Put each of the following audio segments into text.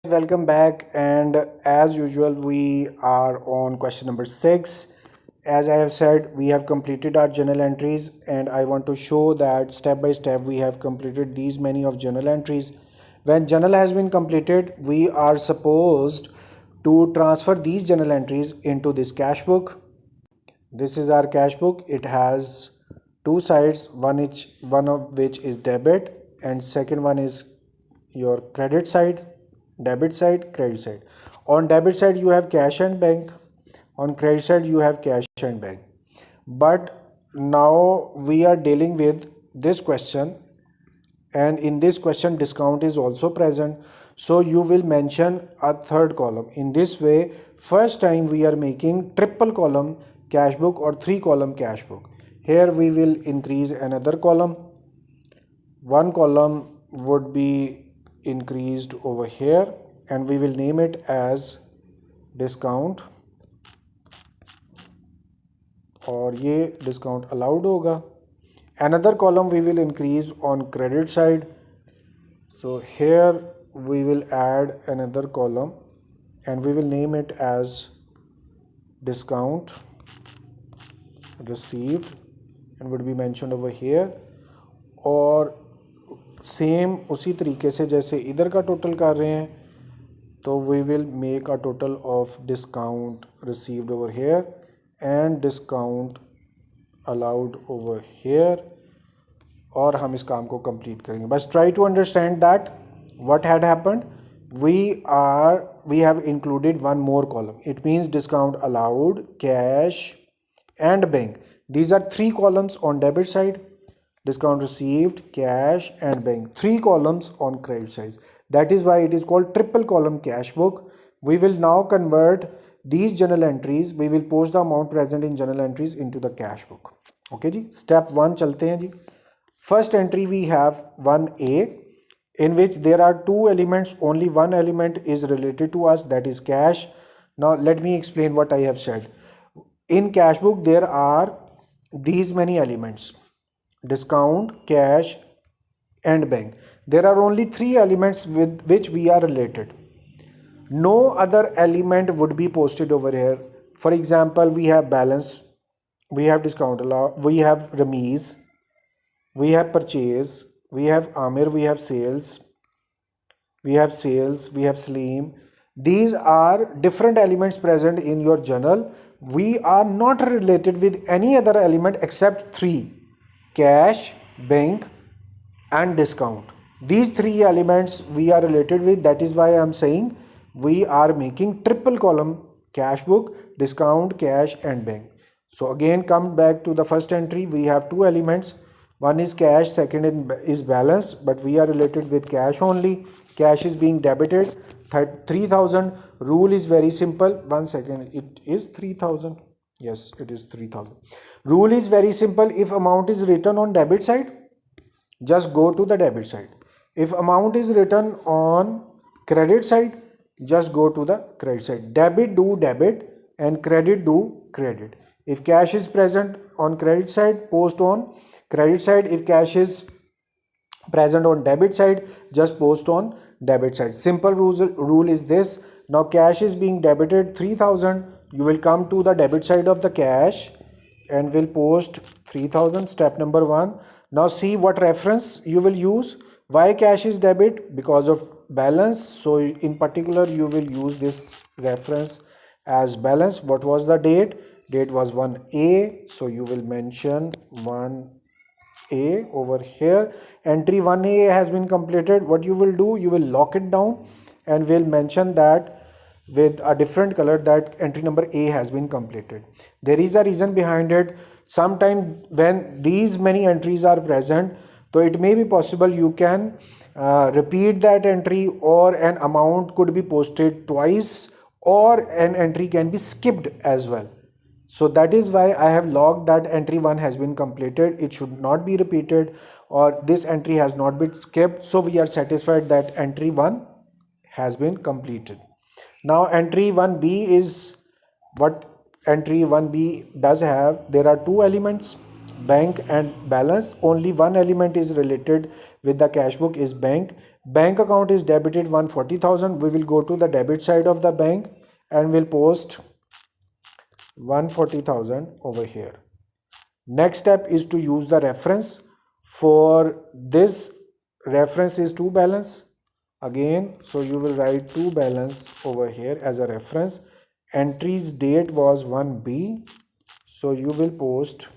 Welcome back, and as usual we are on question number 6. As I have said, we have completed our journal entries, and I want to show that step by step we have completed these many of journal entries. When journal has been completed, we are supposed to transfer these journal entries into this cash book. This is our cash book. It has two sides, one of which is debit and second one is your credit side. Debit side, credit side. On debit side you have cash and bank. On credit side you have cash and bank. But now we are dealing with this question, and in this question discount is also present, so you will mention a third column. In this way, first time we are making triple column cash book or three column cash book. Here we will increase another column. One column would be increased over here, and we will name it as discount, और ये discount allowed होगा. Another column we will increase on credit side, so here we will add another column and we will name it as discount received and would be mentioned over here. और same उसी तरीके से जैसे इधर का total कर रहे हैं, तो we will make a total of discount received over here and discount allowed over here, और हम इस काम को कंप्लीट करेंगे. बस try to understand that what had happened. We have included one more column. It means discount allowed, cash and bank. These are three columns on debit side, discount received, cash and bank. Three columns on credit side. That is why it is called triple column cash book. We will now convert these journal entries. We will post the amount present in journal entries into the cash book. Okay जी. Step 1 चलते हैं जी. First entry we have 1A, in which there are two elements. Only one element is related to us, that is cash. Now let me explain what I have said. In cash book there are these many elements: discount, cash and bank. There are only three elements with which we are related. No other element would be posted over here. For example, we have balance, we have discount allowed, we have remise, we have purchase, we have Amir, we have sales, we have Slim. These are different elements present in your journal. We are not related with any other element except three: cash, bank and discount. These three elements we are related with. That is why I am saying we are making triple column cash book: discount, cash and bank. So again, come back to the first entry. We have two elements. One is cash, second is balance, but we are related with cash only. Cash is being debited 3000. Rule is very simple. One second, it is 3000. Yes, it is 3000. Rule is very simple. If amount is written on debit side, just go to the debit side. If amount is written on credit side, just go to the credit side. Debit do debit and credit do credit. If cash is present on credit side, post on credit side. If cash is present on debit side, just post on debit side. Simple rule is this. Now cash is being debited 3000. You will come to the debit side of the cash and will post 3000. Step number 1. Now see what reference you will use. Why cash is debit? Because of balance. So in particular you will use this reference as balance. What was the date? Date was 1A, so you will mention 1A over here. Entry 1A has been completed. What you will do, you will lock it down and will mention that with a different color that entry number A has been completed. There is a reason behind it. Sometimes when these many entries are present, so it may be possible you can repeat that entry, or an amount could be posted twice, or an entry can be skipped as well. So that is why I have logged that entry 1 has been completed. It should not be repeated, or this entry has not been skipped. So we are satisfied that entry 1 has been completed. Now entry 1B is what entry 1B does have. There are two elements. bank and balance. Only one element is related with the cash book is bank account is debited 140,000. We will go to the debit side of the bank and we'll post 140,000 over here. Next step is to use the reference. For this, reference is to balance again, so you will write to balance over here as a reference. Entry's date was 1B, so you will post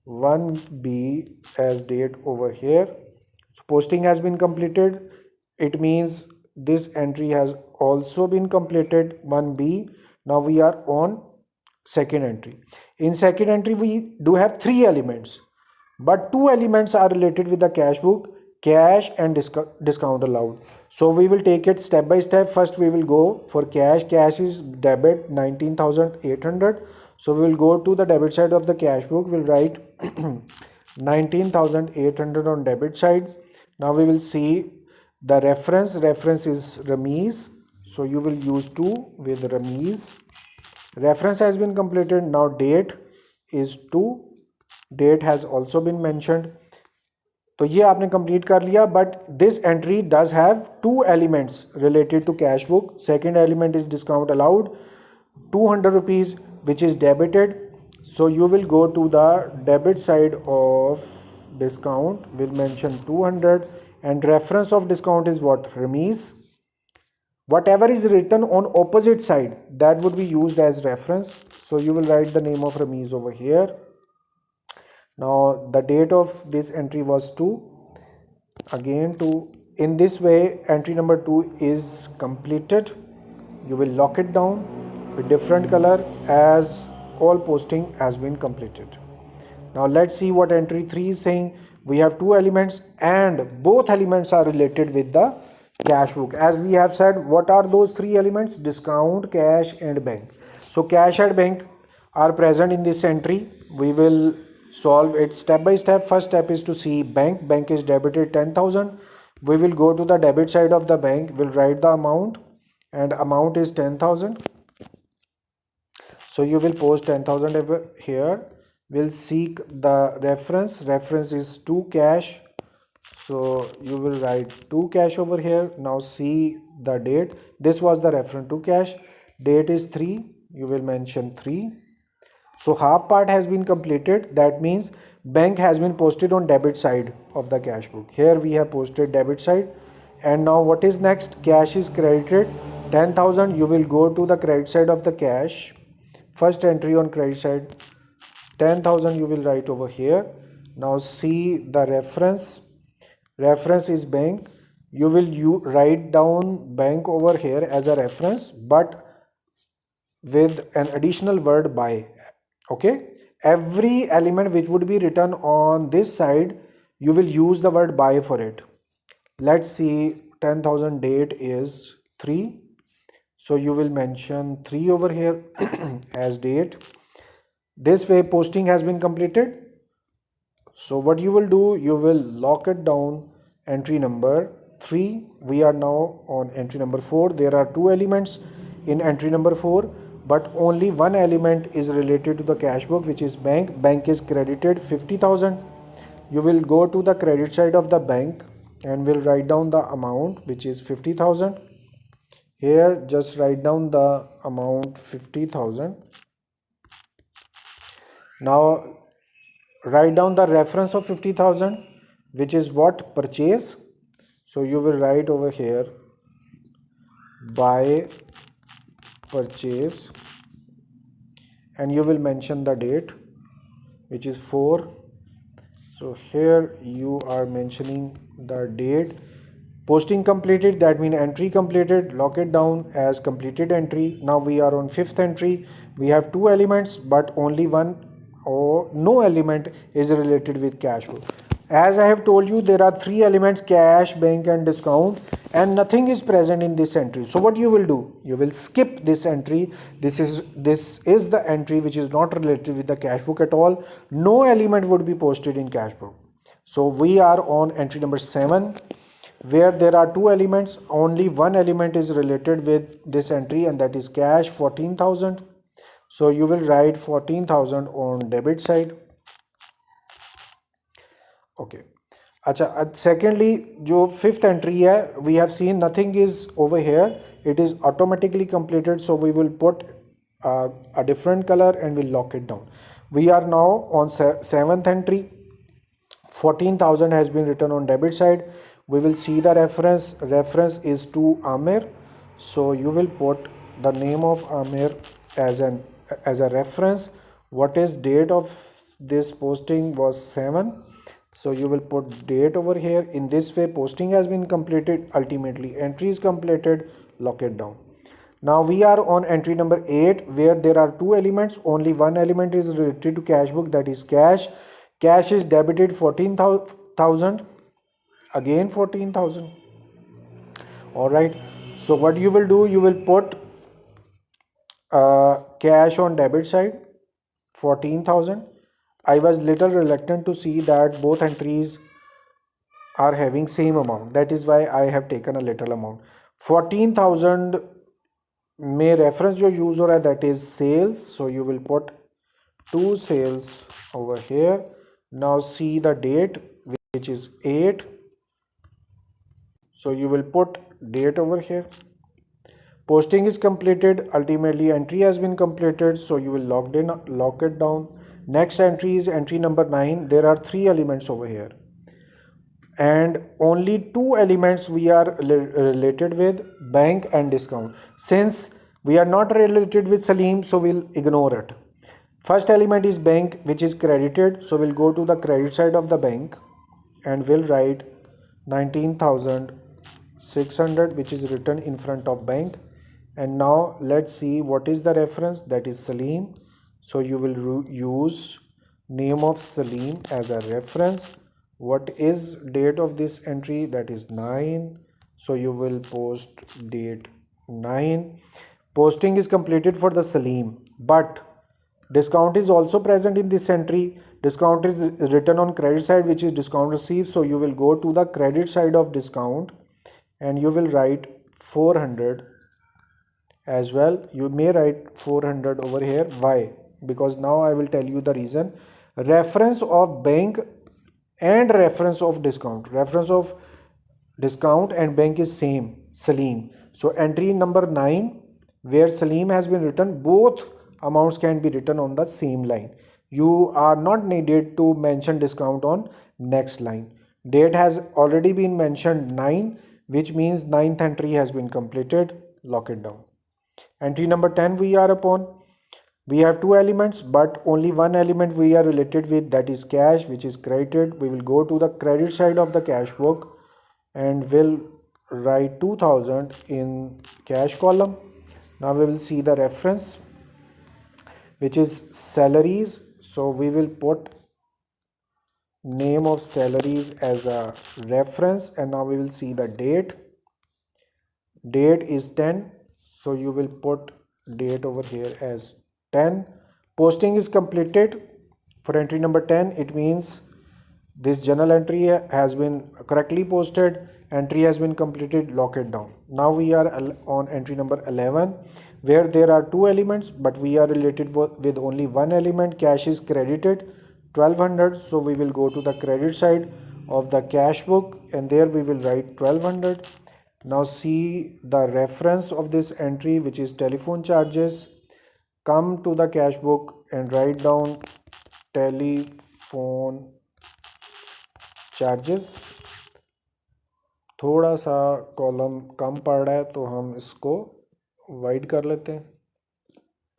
1B as date over here. So posting has been completed. It means this entry has also been completed, 1B. Now we are on second entry. In second entry we do have three elements, but two elements are related with the cash book, cash and discount allowed. So we will take it step by step. First we will go for cash is debit 19,800. So we will go to the debit side of the cash book. We'll write 19,800 on debit side. Now we will see the reference is Rameez, so you will use 2 with Rameez. Reference has been completed. Now date is 2, date has also been mentioned. तो ये आपने complete कर लिया, but this entry does have two elements related to cash book. Second element is discount allowed 200 rupees which is debited. So you will go to the debit side of discount, will mention 200, and reference of discount is what? Rameez. Whatever is written on opposite side, that would be used as reference. So you will write the name of Rameez over here. Now the date of this entry was 2, again 2. In this way entry number 2 is completed. You will lock it down with different color as all posting has been completed. Now let's see what entry 3 is saying. We have two elements and both elements are related with the cash book. As we have said, what are those three elements? Discount, cash and bank. So cash and bank are present in this entry. We will solve it step by step. First step is to see bank is debited 10,000. We will go to the debit side of the bank. We'll write the amount and amount is 10,000. So you will post 10,000 over here. We'll seek the reference is to cash, so you will write to cash over here. Now see the date. This was the reference to cash. Date is 3, you will mention 3. So half part has been completed. That means bank has been posted on debit side of the cash book. Here we have posted debit side. And now what is next? Cash is credited 10,000. You will go to the credit side of the cash. First entry on credit side 10,000 you will write over here. Now see the reference is bank. You will write down bank over here as a reference, but with an additional word by. Okay, every element which would be written on this side, you will use the word by for it. Let's see, 10,000 date is 3, so you will mention 3 over here as date. This way posting has been completed. So what you will do, you will lock it down entry number 3. We are now on entry number 4. There are two elements in entry number 4, but only one element is related to the cash book, which is bank is credited 50,000. You will go to the credit side of the bank and will write down the amount, which is 50,000. Here just write down the amount 50,000. Now write down the reference of 50,000, which is what? Purchase. So you will write over here by purchase and you will mention the date, which is 4. So here you are mentioning the date. Posting completed, that means entry completed. Lock it down as completed entry. Now we are on 5th entry. We have two elements, but only one or no element is related with cash flow. As I have told you, there are three elements: cash, bank and discount, and nothing is present in this entry. So what you will do, you will skip this entry. This is the entry which is not related with the cash book at all. No element would be posted in cash book. So we are on entry number 7, where there are two elements. Only one element is related with this entry, and that is cash, 14,000. So you will write 14,000 on debit side. Okay अच्छा secondly जो fifth entry है we have seen nothing is over here it is automatically completed so we will put a different color and we'll lock it down. We are now on seventh entry. 14,000 has been written on debit side. We will see the reference is to Amir, so you will put the name of Amir as a reference. What is date of this posting was 7, so you will put date over here. In this way posting has been completed, ultimately entry is completed, lock it down. Now we are on entry number 8 where there are two elements. Only one element is related to cash book, that is cash. Cash is debited 14,000. Again 14,000. Alright. So what you will do, you will put cash on debit side 14,000. I was little reluctant to see that both entries are having same amount. That is why I have taken a little amount. 14,000 में reference जो use हो रहा है that is sales, so you will put two sales over here. Now see the date which is 8, so you will put date over here. Posting is completed, ultimately entry has been completed, so you will lock it down. Next entry is entry number 9. There are three elements over here and only two elements we are related with, bank and discount. Since we are not related with Salim, so we'll ignore it. First element is bank, which is credited, so we'll go to the credit side of the bank and we'll write 19,600, which is written in front of bank. And now let's see what is the reference, that is Salim, so you will use name of Salim as a reference. What is date of this entry, that is 9, so you will post date 9. Posting is completed for the Salim, but discount is also present in this entry. Discount is written on credit side, which is discount received, so you will go to the credit side of discount and you will write 400 as well. You may write 400 over here. Why? Because now I will tell you the reason. Reference of bank and reference of discount, and bank is same, Salim. So entry number 9 where Salim has been written, both amounts can be written on the same line. You are not needed to mention discount on next line. Date has already been mentioned 9, which means ninth entry has been completed. Lock it down. Entry number 10 we are upon. We have two elements, but only one element we are related with, that is cash, which is credited. We will go to the credit side of the cash book and will write 2000 in cash column. Now we will see the reference, which is salaries. So we will put name of salaries as a reference, and now we will see the date. Date is 10, so you will put date over here as 10. Posting is completed for entry number 10. It means this journal entry has been correctly posted, entry has been completed, lock it down. Now we are on entry number 11 where there are two elements, but we are related with only one element. Cash is credited 1200, so we will go to the credit side of the cash book and there we will write 1200. Now see the reference of this entry, which is telephone charges. Come to the cash book and write down telephone charges. थोड़ा सा column कम पड़ रहा है तो हम इसको wide कर लेते हैं,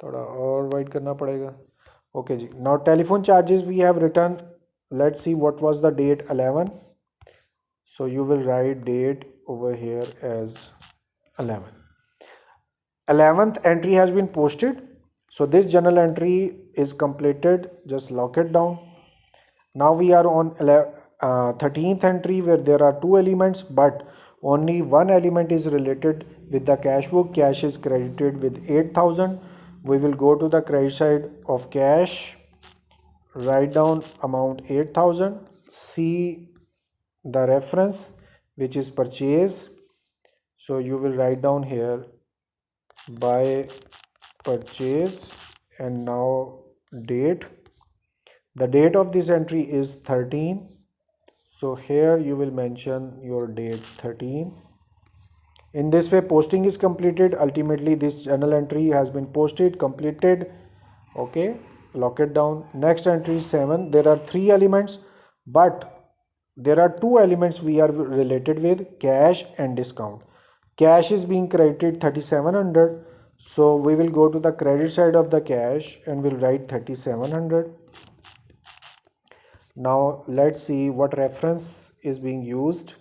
थोड़ा और वाइड करना पड़ेगा. ओके जी. Now telephone charges we have return. Let's see what was the date 11. So you will write date over here as 11. 11th entry has been posted, so this journal entry is completed. Just lock it down. Now we are on 13th entry where there are two elements, but only one element is related with the cash book. Cash is credited with 8,000. We will go to the credit side of cash, write down amount 8,000. See the reference, which is purchase, so you will write down here by purchase and now date. The date of this entry is 13. So here you will mention your date 13. In this way posting is completed. Ultimately this journal entry has been posted, completed. Okay, lock it down. Next entry is 7. There are 3 elements, but there are 2 elements we are related with, cash and discount. Cash is being credited 3700, so we will go to the credit side of the cash and we'll write 3700. Now let's see what reference is being used.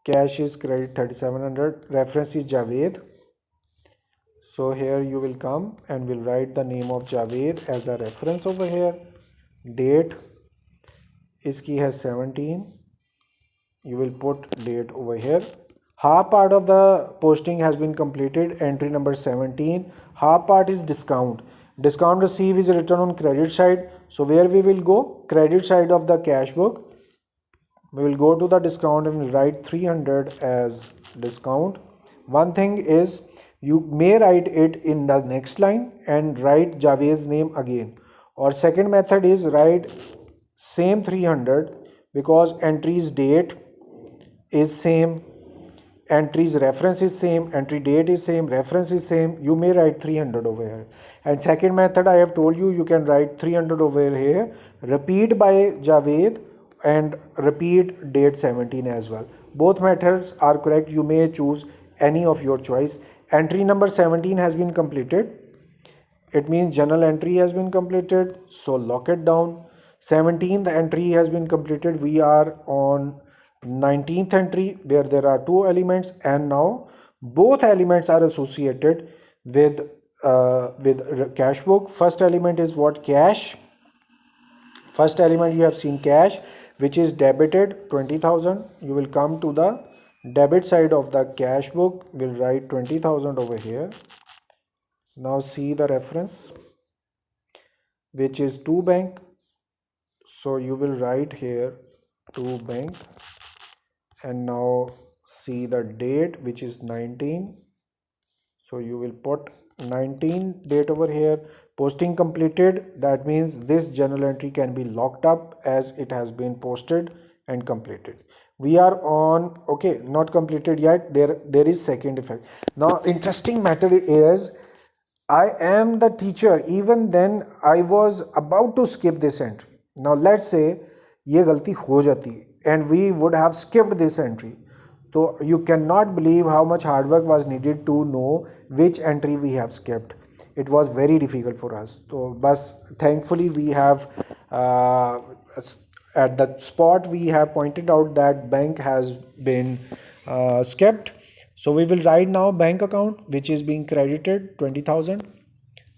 Cash is credit 3700, reference is Javed. So here you will come and will write the name of Javed as a reference over here. Date iski has 17. You will put date over here. Half part of the posting has been completed, entry number 17. Half part is discount. Discount receive is written on credit side. So where we will go? Credit side of the cash book. We will go to the discount and we'll write 300 as discount. One thing is you may write it in the next line and write Javed's name again. Or second method is write same 300 because entry's date is same, entry's reference is same, entry date is same, reference is same. You may write 300 over here. And second method I have told you, you can write 300 over here, repeat by Javed and repeat date 17 as well. Both methods are correct. You may choose any of your choice. Entry number 17 has been completed. It means journal entry has been completed. So lock it down. 17th entry has been completed. We are on 19th entry where there are 2 elements, and now both elements are associated with cash book. First element is what? Cash. First element you have seen cash, which is debited 20,000. You will come to the debit side of the cash book. We'll write 20,000 over here. Now see the reference, which is to bank. So you will write here to bank, and now see the date, which is 19. So you will put 19 date over here. Posting completed. That means this journal entry can be locked up as it has been posted and completed. We are on, okay, not completed yet. There is second effect. Now interesting matter is I am the teacher. Even then I was about to skip this entry. Now let's say ये गलती हो जाती and we would have skipped this entry. So you cannot believe how much hard work was needed to know which entry we have skipped. It was very difficult for us. So but thankfully we have at the spot we have pointed out that bank has been skipped. So we will write now bank account which is being credited 20,000.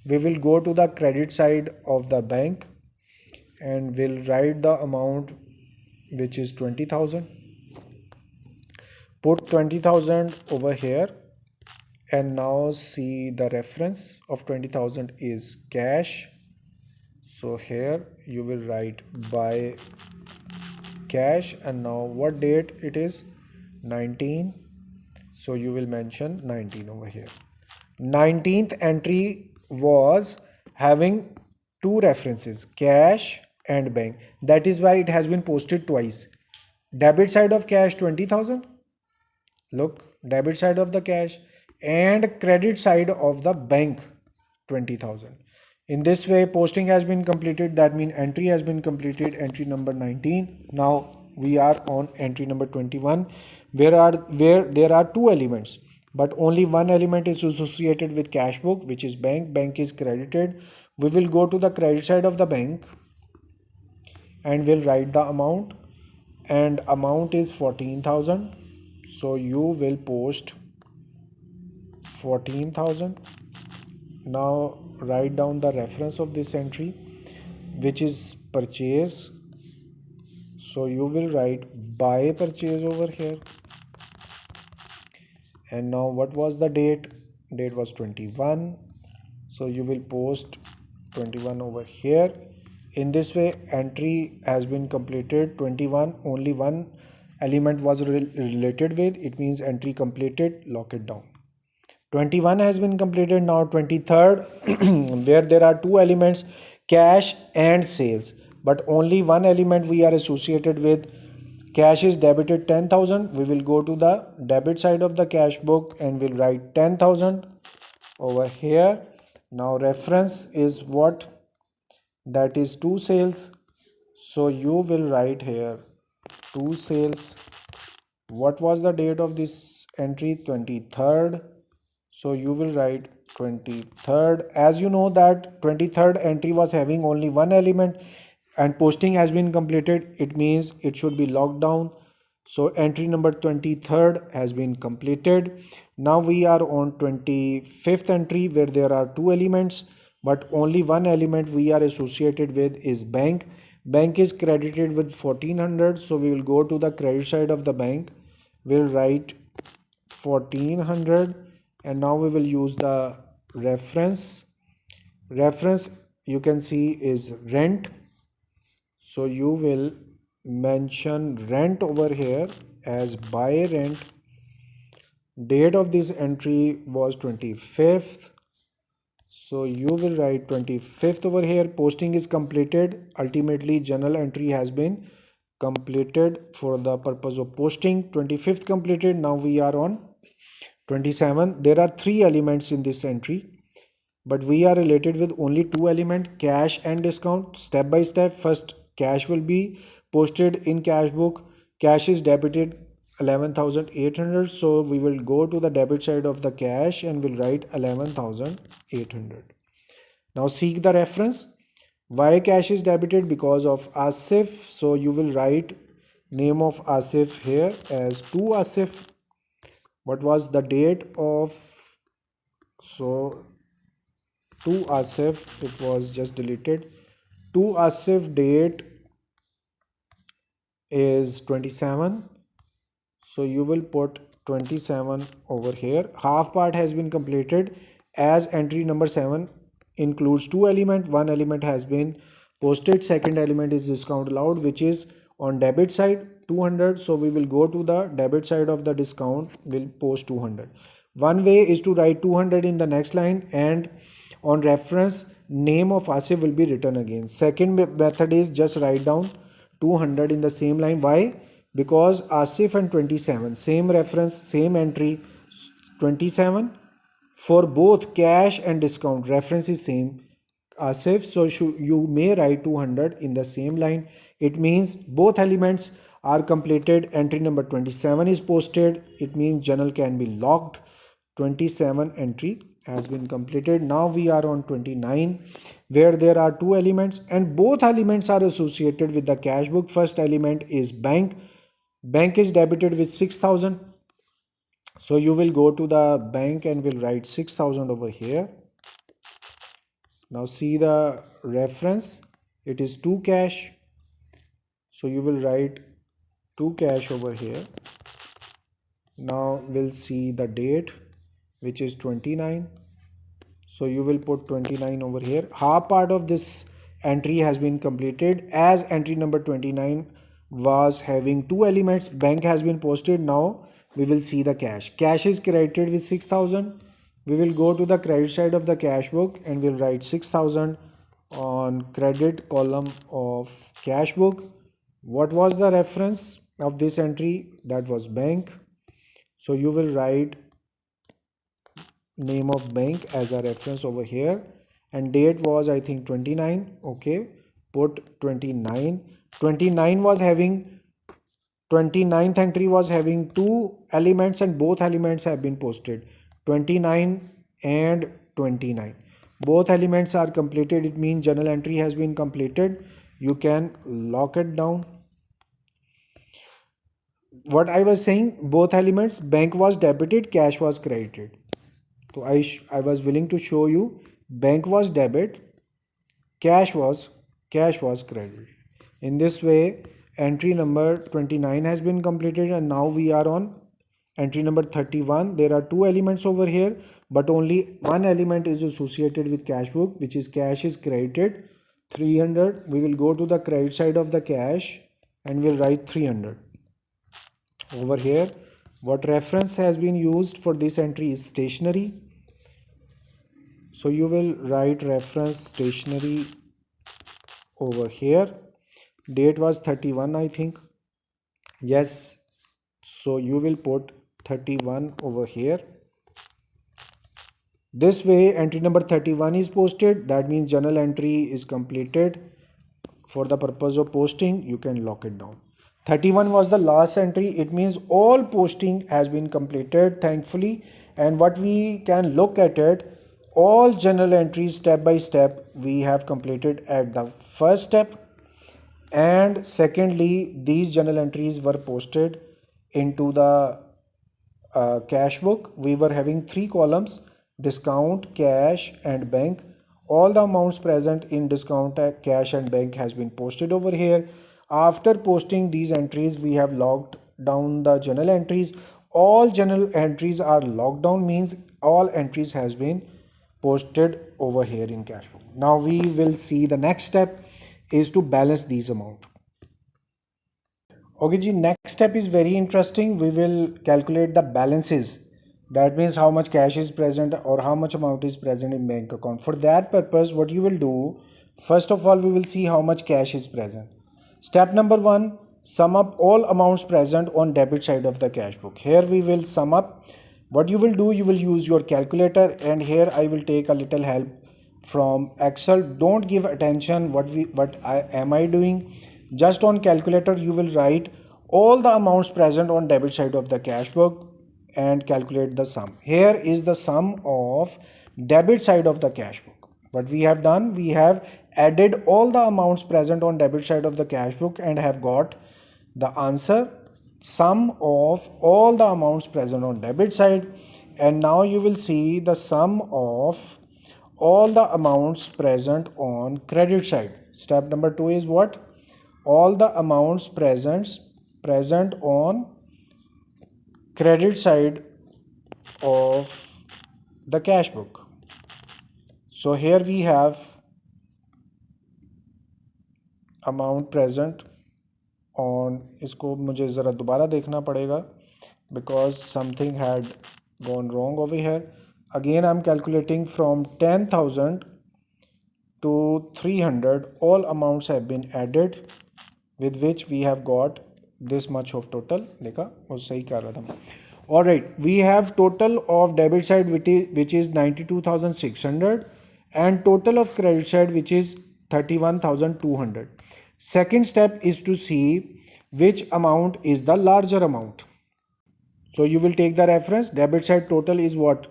We will go to the credit side of the bank and we'll write the amount which is 20,000. Put 20,000 over here, and now see the reference of 20,000 is cash. So here you will write by cash, and now what date it is? 19. So you will mention 19 over here. 19th entry was having 2 references, cash and bank. That is why it has been posted twice. Debit side of cash 20,000. Look, debit side of the cash and credit side of the bank 20,000. In this way posting has been completed. That means entry has been completed, entry number 19. Now we are on entry number 21 where there are 2 elements, but only one element is associated with cash book, which is bank. Bank is credited. We will go to the credit side of the bank and we'll write the amount, and amount is 14,000. So you will post 14,000. Now write down the reference of this entry, which is purchase. So you will write buy purchase over here. And now what was the date? Date was 21. So you will post 21 over here. In this way entry has been completed. 21, only one element was related with. It means entry completed. Lock it down. 21 has been completed. Now 23rd where there are 2 elements, cash and sales, but only one element we are associated with, Cash is debited 10,000. We will go to the debit side of the cash book and we'll write 10,000 over here. Now reference is what? That is two sales. So you will write here two sales. What was the date of this entry? 23rd. So you will write 23rd. As you know that 23rd entry was having only one element and posting has been completed, it means it should be locked down. So entry number 23rd has been completed. Now we are on 25th entry where there are two elements, but only one element we are associated with is bank. Bank is credited with 1400. So we will go to the credit side of the bank. We'll write 1400 and now we will use the reference you can see is rent. So you will mention rent over here as buy rent. Date of this entry was 25th. So you will write 25th over here. Posting is completed. Ultimately journal entry has been completed for the purpose of posting. 25th completed. Now we are on 27. There are three elements in this entry, but we are related with only two elements, cash and discount. Step by step, first cash will be posted in cash book. Cash is debited 11,800. So we will go to the debit side of the cash and we'll write 11,800. Now seek the reference. Why cash is debited? Because of Asif. So you will write name of Asif here as to Asif. What was the date of? So to Asif, it was just deleted. To Asif date is 27. So you will put 27 over here. Half part has been completed as entry number 7 includes two elements. One element has been posted. Second element is discount allowed, which is on debit side 200. So we will go to the debit side of the discount. We'll post 200. One way is to write 200 in the next line and on reference name of Asif will be written again. Second method is just write down 200 in the same line. Why? Because Asif and 27 same reference, same entry. 27 for both cash and discount reference is same Asif. So you may write 200 in the same line. It means both elements are completed. Entry number 27 is posted. It means journal can be locked. 27 entry has been completed. Now we are on 29 where there are two elements and both elements are associated with the cash book. First element is bank. Bank is debited with 6,000. So you will go to the bank and will write 6,000 over here. Now see the reference. It is to cash. So you will write to cash over here. Now we'll see the date, which is 29. So you will put 29 over here. Half part of this entry has been completed as entry number 29 was having two elements. Bank has been posted. Now we will see the cash. Cash is credited with 6,000. We will go to the credit side of the cash book and we'll write 6,000 on credit column of cash book. What was the reference of this entry? That was bank. So you will write name of bank as a reference over here and date was I think 29. Okay, put 29. 29 was having 29th entry was having two elements and both elements have been posted, 29 and 29. Both elements are completed. It means journal entry has been completed. You can lock it down. What I was saying, both elements, bank was debited, cash was credited. So I was willing to show you bank was debit, cash was credit. In this way entry number 29 has been completed and now we are on entry number 31. There are two elements over here but only one element is associated with cash book, which is cash is credited 300. We will go to the credit side of the cash and we'll write 300 over here. What reference has been used for this entry is stationery. So you will write reference stationery over here. Date was 31 I think. Yes, so you will put 31 over here. This way entry number 31 is posted. That means journal entry is completed. For the purpose of posting, you can lock it down. 31 was the last entry. It means all posting has been completed, thankfully. And what we can look at it, all journal entries step by step we have completed at the first step. And secondly, these journal entries were posted into the cash book. We were having three columns: discount, cash, and bank. All the amounts present in discount, cash, and bank has been posted over here. After posting these entries, we have locked down the journal entries. All journal entries are locked down, means all entries has been posted over here in cash book. Now we will see the next step is to balance these amount. Okay, ji, next step is very interesting. We will calculate the balances. That means how much cash is present or how much amount is present in bank account. For that purpose, what you will do, first of all, we will see how much cash is present. Step number one, sum up all amounts present on debit side of the cash book. Here we will sum up. What you will do, you will use your calculator, and here I will take a little help from Excel. Don't give attention am I doing. Just on calculator you will write all the amounts present on debit side of the cash book and calculate the sum. Here is the sum of debit side of the cash book. What we have done, we have added all the amounts present on debit side of the cash book and have got the answer, sum of all the amounts present on debit side. And now you will see the sum of all the amounts present on credit side. Step number 2 is what? All the amounts present on credit side of the cash book. So here we have amount present on, इसको मुझे ज़रा दोबारा देखना पड़ेगा because something had gone wrong over here. Again I'm calculating from 10,000 to 300. All amounts have been added, with which we have got this much of total. देखा वो सही कर रहा था. All right, we have total of debit side which is 92,600 and total of credit side which is 31,200. Second step is to see which amount is the larger amount. So you will take the reference. Debit side total is what?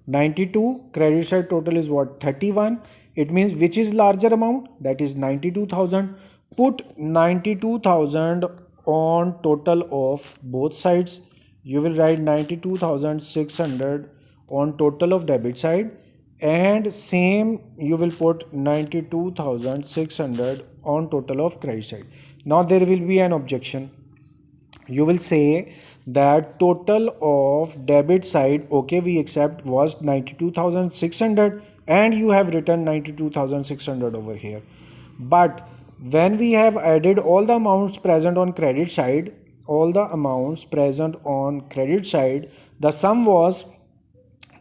92. Credit side total is what? 31. It means which is larger amount? That is 92,000. Put 92,000 on total of both sides. You will write 92,600 on total of debit side, and same you will put 92,600 on total of credit side. Now there will be an objection. You will say that total of debit side, okay, we accept, was 92,600 and you have written 92,600 over here. But when we have added all the amounts present on credit side, the sum was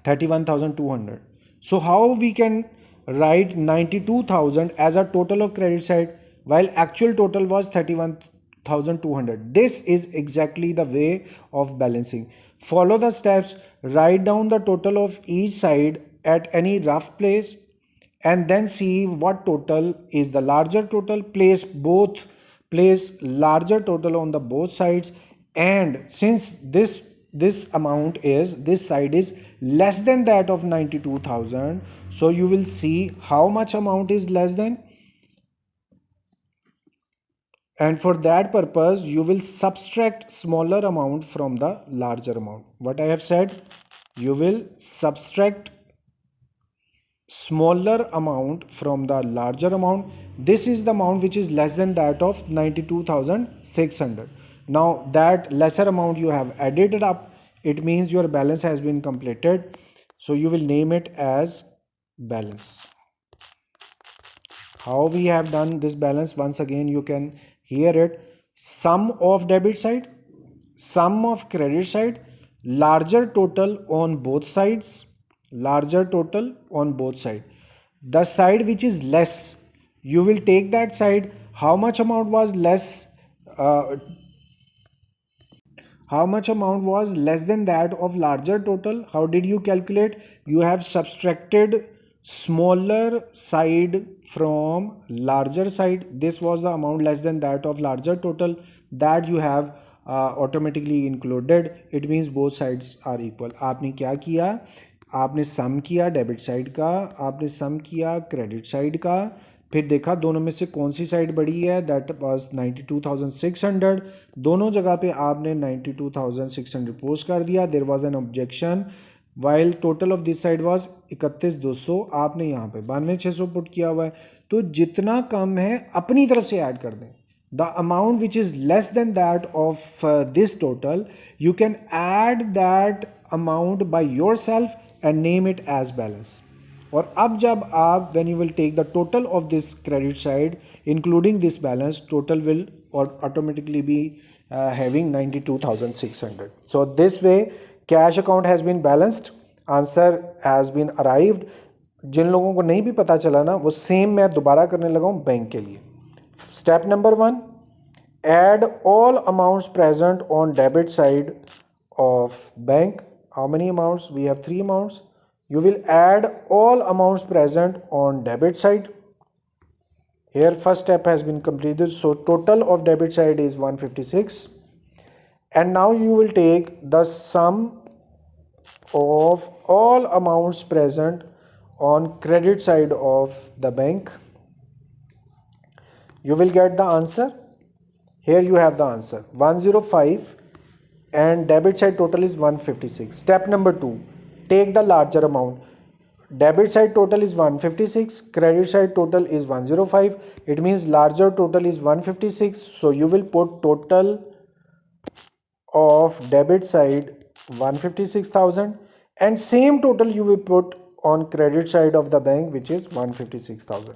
31,200. So how we can write 92,000 as a total of credit side while actual total was 31,200? This is exactly the way of balancing. Follow the steps, write down the total of each side at any rough place and then see what total is the larger total. Place larger total on the both sides, and since this amount is, this side is less than that of 92,000, so you will see how much amount is less than, and for that purpose you will subtract smaller amount from the larger amount. What I have said, you will subtract smaller amount from the larger amount. This is the amount which is less than that of 92,600. Now that lesser amount you have added it up, it means your balance has been completed. So you will name it as balance. How we have done this balance? Once again you can hear it. Sum of debit side, sum of credit side, larger total on both sides, larger total on both sides. The side which is less, you will take that side. How much amount was less? how much amount was less than that of larger total? How did you calculate? You have subtracted smaller side from larger side. This was the amount less than that of larger total that you have automatically included. It means both sides are equal. आपने क्या किया? आपने सम किया debit side का, आपने सम किया credit side का, फिर देखा दोनों में से कौन सी साइड बड़ी है, दैट वाज 92,600. दोनों जगह पे आपने 92,600 पोस्ट कर दिया. There was an objection while total of this side was 31,200. आपने यहाँ पे 92,600 पुट किया हुआ है. तो जितना कम है अपनी तरफ से ऐड कर दें. The amount which is less than that of this total, you can add that amount by yourself and name it as balance. और अब जब आप when you will take the total of this credit side including this balance, total will automatically be having 92,600. So this way cash account has been balanced, answer has been arrived. जिन लोगों को नहीं भी पता चला ना, वो सेम मैं दोबारा करने लगा हूँ बैंक के लिए. Step number 1, add all amounts present on debit side of bank. How many amounts? We have 3 amounts. You will add all amounts present on debit side. Here first step has been completed. So total of debit side is 156. And now you will take the sum of all amounts present on credit side of the bank. You will get the answer. Here you have the answer 105 and debit side total is 156. Step number 2, take the larger amount. Debit side total is 156, credit side total is 105. It means larger total is 156. So you will put total of debit side 156,000 and same total you will put on credit side of the bank, which is 156,000.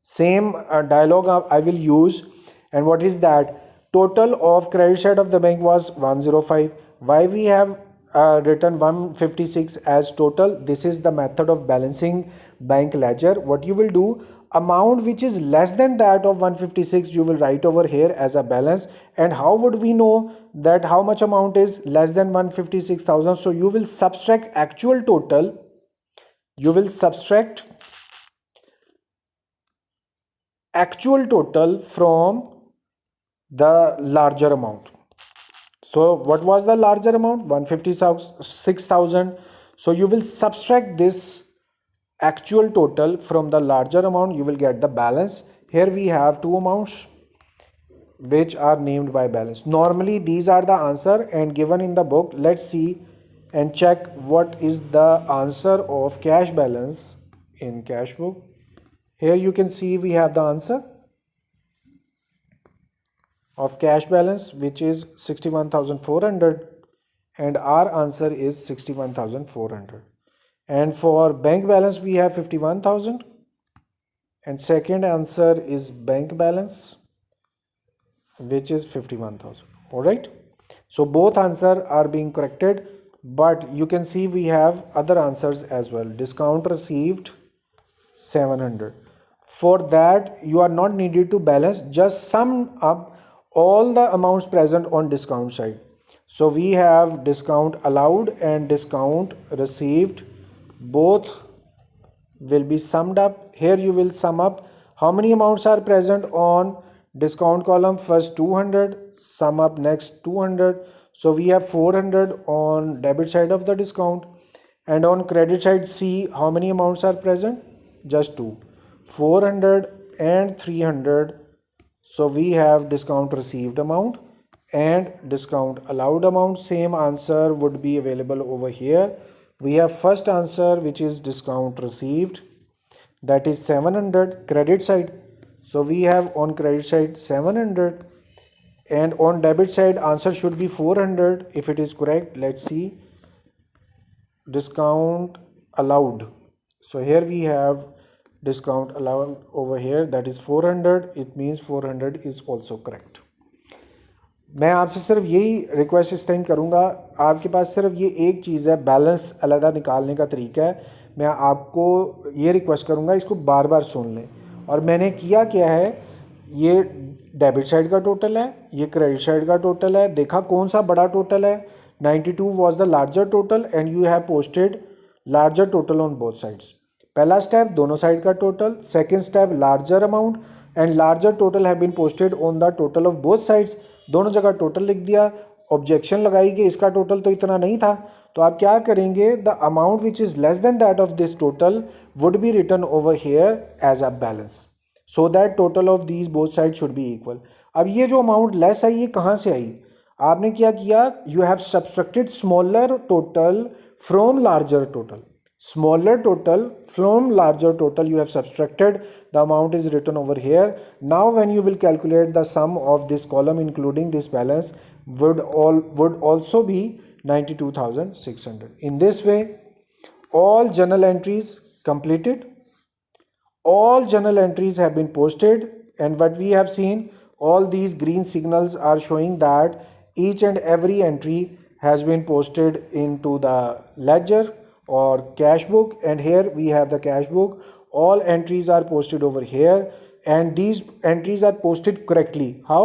Same dialogue I will use. And what is that? Total of credit side of the bank was 105. Why we have written 156 as total? This is the method of balancing bank ledger. What you will do, amount which is less than that of 156 you will write over here as a balance. And how would we know that how much amount is less than 156,000? So you will subtract actual total. You will subtract actual total from the larger amount. So what was the larger amount? 156,000. So you will subtract this actual total from the larger amount. You will get the balance. Here we have 2 amounts which are named by balance. Normally these are the answer and given in the book. Let's see and check what is the answer of cash balance in cash book. Here you can see we have the answer of cash balance, which is 61,400, and our answer is 61,400. And for bank balance we have 51,000 and second answer is bank balance, which is 51,000. All right, so both answers are being corrected, but you can see we have other answers as well. Discount received 700. For that you are not needed to balance, just sum up all the amounts present on discount side. So we have discount allowed and discount received, both will be summed up. Here you will sum up how many amounts are present on discount column. First 200, sum up next 200. So we have 400 on debit side of the discount, and on credit side see how many amounts are present, just 2, 400 and 300. So we have discount received amount and discount allowed amount. Same answer would be available over here. We have first answer, which is discount received, that is 700 credit side. So we have on credit side 700, and on debit side answer should be 400 if it is correct. Let's see, discount allowed. So here we have discount allowed over here, that is 400. It means 400 is also correct. मैं आपसे सिर्फ यही request इस time करूँगा, आपके पास सिर्फ ये एक चीज़ है, बैलेंस अलग निकालने का तरीका है. मैं आपको ये रिक्वेस्ट करूँगा, इसको बार बार सुन लें. और मैंने किया क्या है, ये डेबिट साइड का टोटल है, ये क्रेडिट साइड का टोटल है। देखा कौन सा बड़ा टोटल है, 92 was the larger total and you have posted larger total on both sides. पहला स्टेप दोनों साइड का total, second step larger amount and larger total have been posted on the total of both sides, दोनों जगह total लिख दिया। Objection लगाई कि इसका टोटल तो इतना नहीं था, तो आप क्या करेंगे, the amount which is less than that of this total would be written over here as a balance, so that total of these both side should be equal. अब ये जो अमाउंट लेस आई ये कहाँ से आई, आपने क्या किया, you have subtracted smaller total from larger total, smaller total from larger total you have subtracted, the amount is written over here. Now when you will calculate the sum of this column including this balance would also be 92,600. In this way all journal entries completed, all journal entries have been posted, and what we have seen, all these green signals are showing that each and every entry has been posted into the ledger or cash book, and here we have the cash book. All entries are posted over here and these entries are posted correctly. How?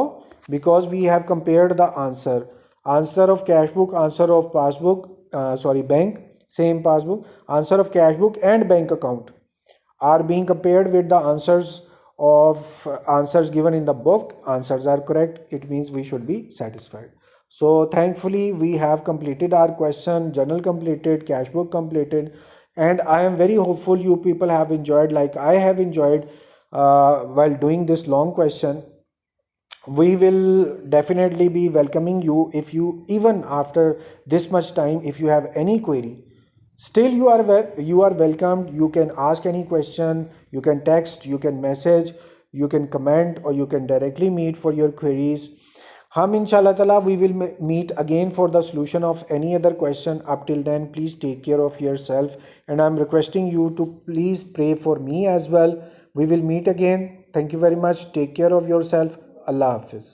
Because we have compared the answer of cash book, answer of passbook, bank, same passbook, answer of cash book and bank account are being compared with the answers given in the book. Answers are correct, it means we should be satisfied. So thankfully we have completed our question, journal completed, cash book completed, and I am very hopeful you people have enjoyed like I have enjoyed while doing this long question. We will definitely be welcoming you. If you, even after this much time, if you have any query, still you are welcomed. You can ask any question, you can text, you can message, you can comment, or you can directly meet for your queries. Hum inshallah ta'ala we will meet again for the solution of any other question. Up till then, please take care of yourself, and I'm requesting you to please pray for me as well. We will meet again. Thank you very much. Take care of yourself. Allah Hafiz.